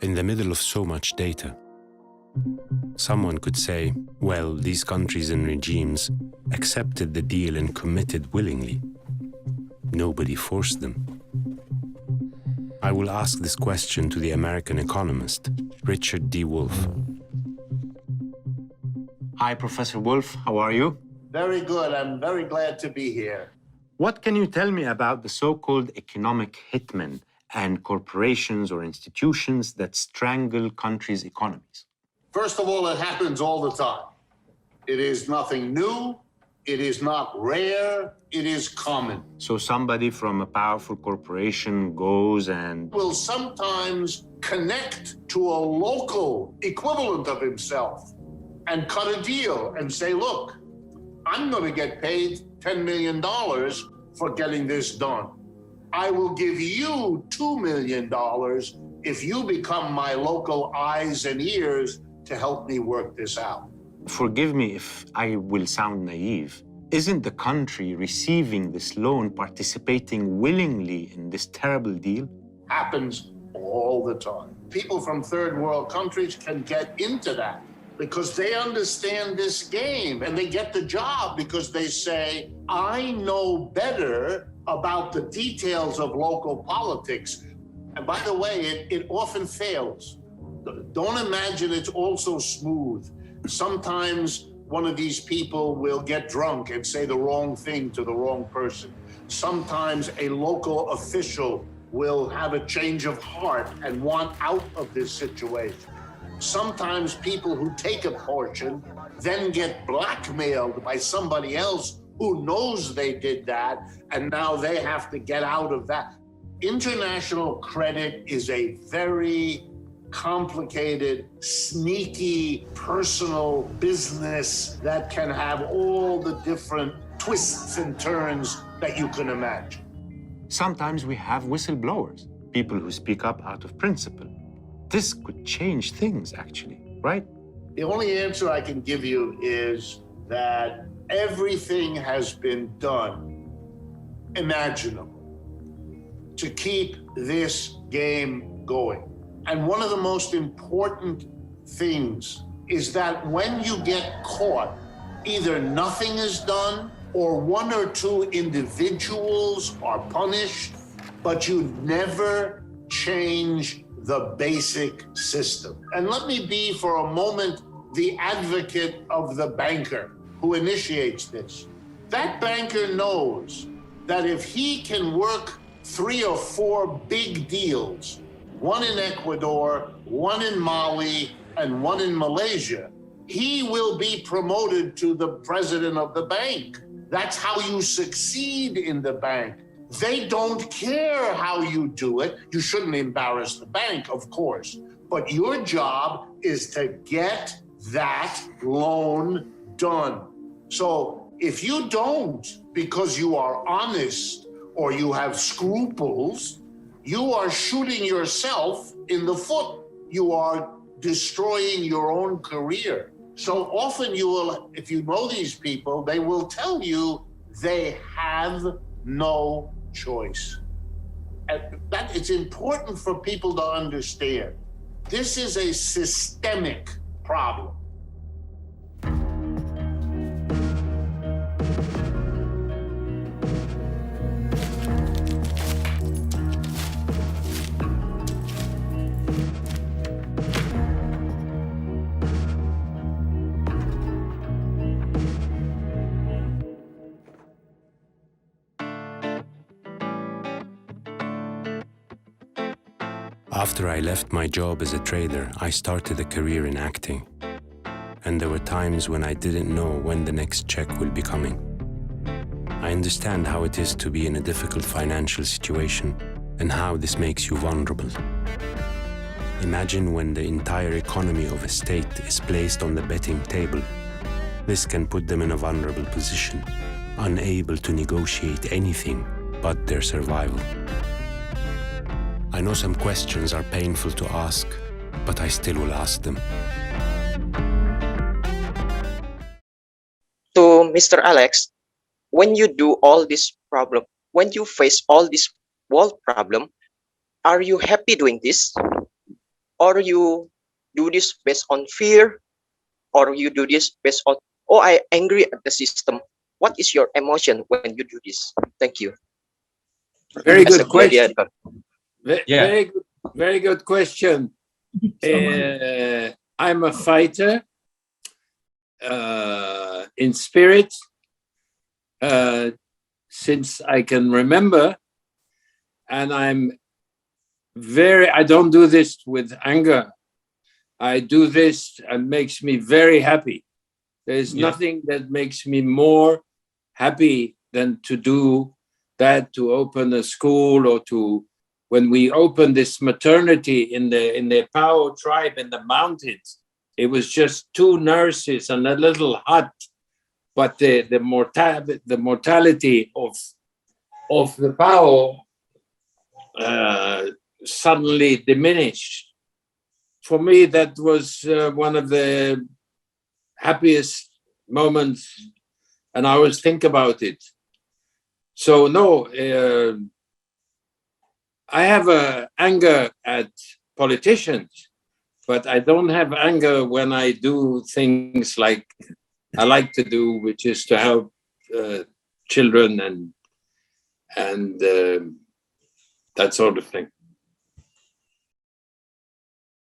In the middle of so much data, someone could say, well, these countries and regimes accepted the deal and committed willingly. Nobody forced them. I will ask this question to the American economist, Richard D. Wolff. Hi, Professor Wolff. How are you? Very good. I'm very glad to be here. What can you tell me about the so-called economic hitmen and corporations or institutions that strangle countries' economies? First of all, it happens all the time. It is nothing new. It is not rare. It is common. So somebody from a powerful corporation goes and Will sometimes connect to a local equivalent of himself and cut a deal and say, look, I'm going to get paid $10 million for getting this done. I will give you $2 million if you become my local eyes and ears to help me work this out. forgive me if I will sound naive, isn't the country receiving this loan participating willingly in this terrible deal? Happens all the time. People from third world countries can get into that because they understand this game and they get the job because they say, I know better about the details of local politics. And by the way, it often fails. Don't imagine it's all so smooth. Sometimes one of these people will get drunk and say the wrong thing to the wrong person. Sometimes a local official will have a change of heart and want out of this situation. Sometimes people who take a portion then get blackmailed by somebody else who knows they did that, and now they have to get out of that. International credit is a very complicated, sneaky, personal business that can have all the different twists and turns that you can imagine. Sometimes we have whistleblowers, people who speak up out of principle. This could change things, actually, right? The only answer I can give you is that everything has been done imaginable to keep this game going. And one of the most important things is that when you get caught, either nothing is done or one or two individuals are punished, but you never change the basic system. And let me be for a moment the advocate of the banker who initiates this. That banker knows that if he can work 3 or 4 big deals, one in Ecuador, one in Mali, and one in Malaysia, he will be promoted to the president of the bank. That's how you succeed in the bank. They don't care how you do it. You shouldn't embarrass the bank, of course. But your job is to get that loan done. So if you don't, because you are honest or you have scruples, you are shooting yourself in the foot. You are destroying your own career. So often you will, if you know these people, they will tell you they have no choice. And that it's important for people to understand. This is a systemic problem. After I left my job as a trader, I started a career in acting. And there were times when I didn't know when the next check will be coming. I understand how it is to be in a difficult financial situation and how this makes you vulnerable. Imagine when the entire economy of a state is placed on the betting table. This can put them in a vulnerable position, unable to negotiate anything but their survival. I know some questions are painful to ask, but I still will ask them. To Mr. Alex, when you do all this problem, when you face all this world problem, are you happy doing this? or you do this based on fear, or you do this based on, oh, I angry at the system. What is your emotion when you do this? Thank you. Very As a good question. gladiator. Yeah. Very good question. I'm a fighter in spirit since I can remember, and I don't do this with anger. I do this and makes me very happy. There's nothing that makes me more happy than to do that, to open a school, or to, when we opened this maternity in the Pao tribe in the mountains, it was just 2 nurses and a little hut, but the mortality of the Pao suddenly diminished. For me, that was one of the happiest moments, and I always think about it. So no, I have anger at politicians, but I don't have anger when I do things like I like to do, which is to help children and that sort of thing.